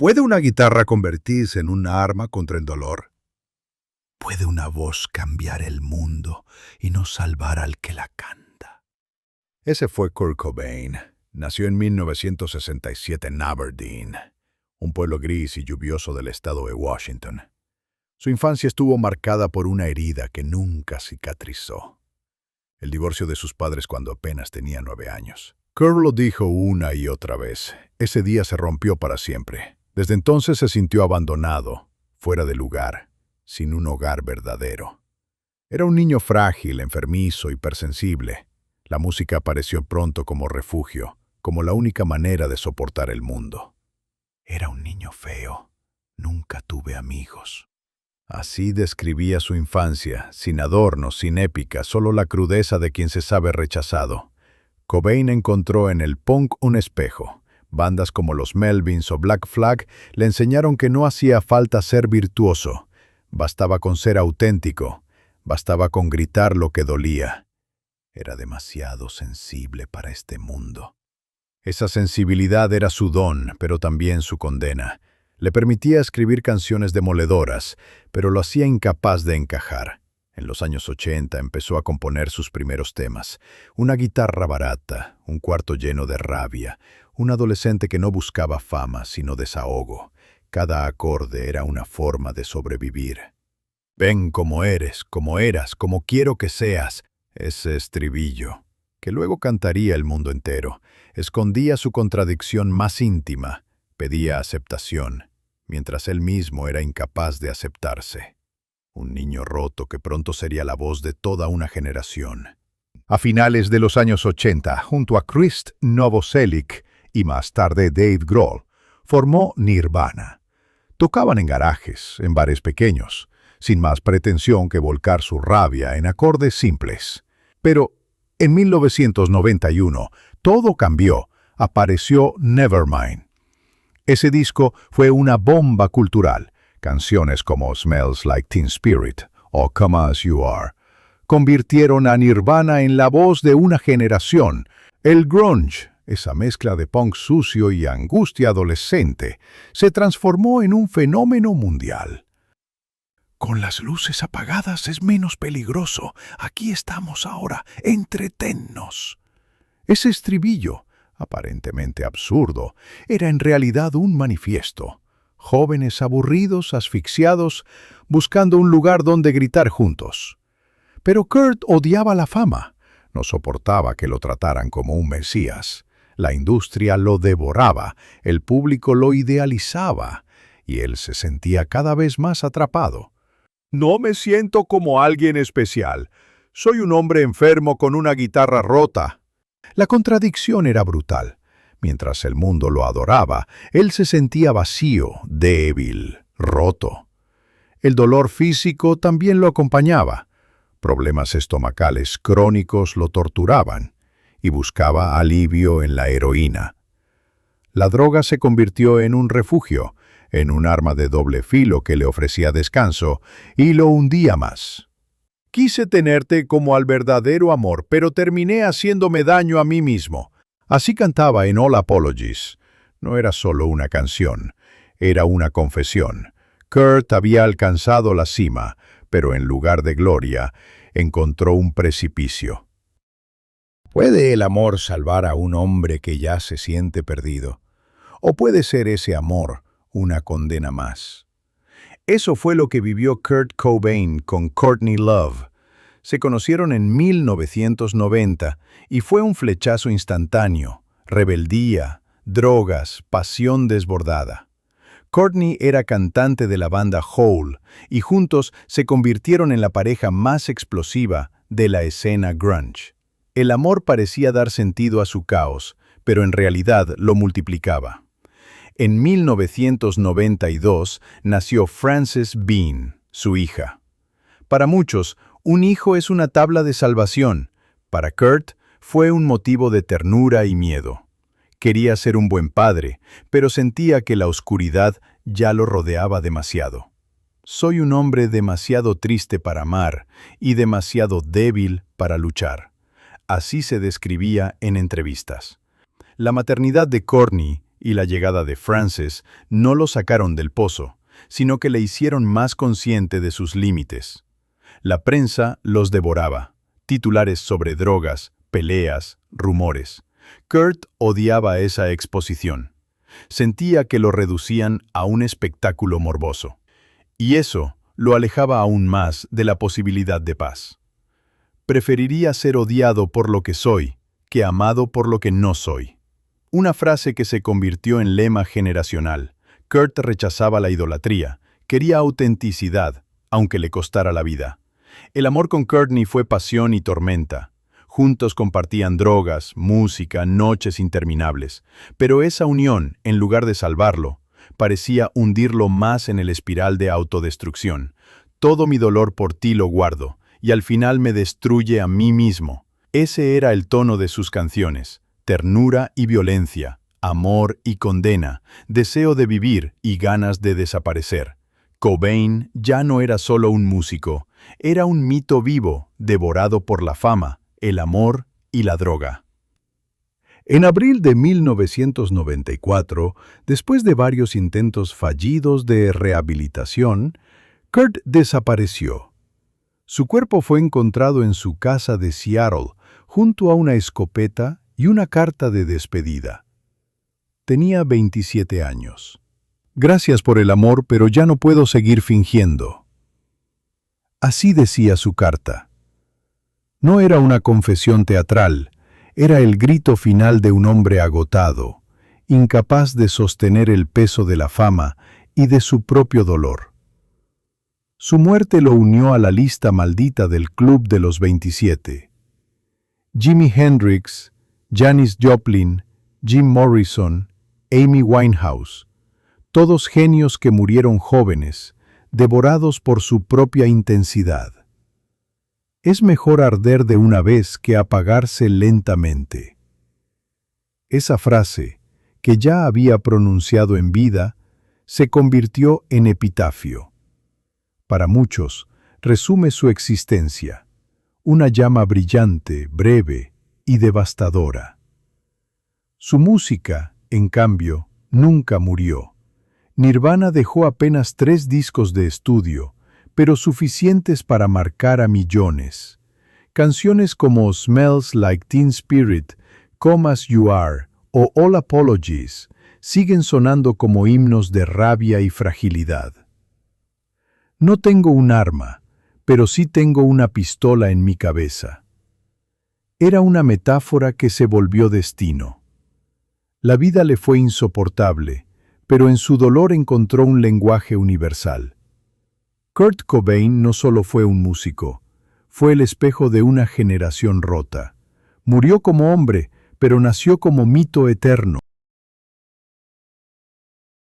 ¿Puede una guitarra convertirse en un arma contra el dolor? ¿Puede una voz cambiar el mundo y no salvar al que la canta? Ese fue Kurt Cobain. Nació en 1967 en Aberdeen, un pueblo gris y lluvioso del estado de Washington. Su infancia estuvo marcada por una herida que nunca cicatrizó: el divorcio de sus padres cuando apenas tenía 9 años. Kurt lo dijo una y otra vez. Ese día se rompió para siempre. Desde entonces se sintió abandonado, fuera de lugar, sin un hogar verdadero. Era un niño frágil, enfermizo, hipersensible. La música apareció pronto como refugio, como la única manera de soportar el mundo. Era un niño feo. Nunca tuve amigos. Así describía su infancia, sin adornos, sin épica, solo la crudeza de quien se sabe rechazado. Cobain encontró en el punk un espejo. Bandas como los Melvins o Black Flag le enseñaron que no hacía falta ser virtuoso. Bastaba con ser auténtico. Bastaba con gritar lo que dolía. Era demasiado sensible para este mundo. Esa sensibilidad era su don, pero también su condena. Le permitía escribir canciones demoledoras, pero lo hacía incapaz de encajar. En los años 80 empezó a componer sus primeros temas. Una guitarra barata, un cuarto lleno de rabia, un adolescente que no buscaba fama, sino desahogo. Cada acorde era una forma de sobrevivir. Ven como eres, como eras, como quiero que seas. Ese estribillo, que luego cantaría el mundo entero, escondía su contradicción más íntima, pedía aceptación, mientras él mismo era incapaz de aceptarse. Un niño roto que pronto sería la voz de toda una generación. A finales de los años 80, junto a Krist Novoselic y más tarde Dave Grohl, formó Nirvana. Tocaban en garajes, en bares pequeños, sin más pretensión que volcar su rabia en acordes simples. Pero en 1991 todo cambió. Apareció Nevermind. Ese disco fue una bomba cultural. Canciones como Smells Like Teen Spirit o Come As You Are convirtieron a Nirvana en la voz de una generación. El grunge, esa mezcla de punk sucio y angustia adolescente, se transformó en un fenómeno mundial. Con las luces apagadas es menos peligroso. Aquí estamos ahora. Entretennos. Ese estribillo, aparentemente absurdo, era en realidad un manifiesto. Jóvenes aburridos, asfixiados, buscando un lugar donde gritar juntos. Pero Kurt odiaba la fama. No soportaba que lo trataran como un mesías. La industria lo devoraba, el público lo idealizaba, y él se sentía cada vez más atrapado. No me siento como alguien especial. Soy un hombre enfermo con una guitarra rota. La contradicción era brutal. Mientras el mundo lo adoraba, él se sentía vacío, débil, roto. El dolor físico también lo acompañaba. Problemas estomacales crónicos lo torturaban y buscaba alivio en la heroína. La droga se convirtió en un refugio, en un arma de doble filo que le ofrecía descanso y lo hundía más. Quise tenerte como al verdadero amor, pero terminé haciéndome daño a mí mismo. Así cantaba en All Apologies. No era solo una canción, era una confesión. Kurt había alcanzado la cima, pero en lugar de gloria, encontró un precipicio. ¿Puede el amor salvar a un hombre que ya se siente perdido? ¿O puede ser ese amor una condena más? Eso fue lo que vivió Kurt Cobain con Courtney Love. Se conocieron en 1990 y fue un flechazo instantáneo, rebeldía, drogas, pasión desbordada. Courtney era cantante de la banda Hole y juntos se convirtieron en la pareja más explosiva de la escena grunge. El amor parecía dar sentido a su caos, pero en realidad lo multiplicaba. En 1992 nació Frances Bean, su hija. Para muchos, un hijo es una tabla de salvación. Para Kurt, fue un motivo de ternura y miedo. Quería ser un buen padre, pero sentía que la oscuridad ya lo rodeaba demasiado. Soy un hombre demasiado triste para amar y demasiado débil para luchar. Así se describía en entrevistas. La maternidad de Courtney y la llegada de Frances no lo sacaron del pozo, sino que le hicieron más consciente de sus límites. La prensa los devoraba. Titulares sobre drogas, peleas, rumores. Kurt odiaba esa exposición. Sentía que lo reducían a un espectáculo morboso. Y eso lo alejaba aún más de la posibilidad de paz. Preferiría ser odiado por lo que soy que amado por lo que no soy. Una frase que se convirtió en lema generacional. Kurt rechazaba la idolatría, quería autenticidad, aunque le costara la vida. El amor con Courtney fue pasión y tormenta. Juntos compartían drogas, música, noches interminables. Pero esa unión, en lugar de salvarlo, parecía hundirlo más en el espiral de autodestrucción. Todo mi dolor por ti lo guardo, y al final me destruye a mí mismo. Ese era el tono de sus canciones. Ternura y violencia, amor y condena, deseo de vivir y ganas de desaparecer. Cobain ya no era solo un músico, era un mito vivo, devorado por la fama, el amor y la droga. En abril de 1994, después de varios intentos fallidos de rehabilitación, Kurt desapareció. Su cuerpo fue encontrado en su casa de Seattle, junto a una escopeta y una carta de despedida. Tenía 27 años. Gracias por el amor, pero ya no puedo seguir fingiendo. Así decía su carta. No era una confesión teatral, era el grito final de un hombre agotado, incapaz de sostener el peso de la fama y de su propio dolor. Su muerte lo unió a la lista maldita del Club de los 27. Jimi Hendrix, Janis Joplin, Jim Morrison, Amy Winehouse, todos genios que murieron jóvenes, devorados por su propia intensidad. Es mejor arder de una vez que apagarse lentamente. Esa frase, que ya había pronunciado en vida, se convirtió en epitafio. Para muchos, resume su existencia, una llama brillante, breve y devastadora. Su música, en cambio, nunca murió. Nirvana dejó apenas 3 discos de estudio, pero suficientes para marcar a millones. Canciones como Smells Like Teen Spirit, Come As You Are o All Apologies siguen sonando como himnos de rabia y fragilidad. No tengo un arma, pero sí tengo una pistola en mi cabeza. Era una metáfora que se volvió destino. La vida le fue insoportable, pero en su dolor encontró un lenguaje universal. Kurt Cobain no solo fue un músico, fue el espejo de una generación rota. Murió como hombre, pero nació como mito eterno.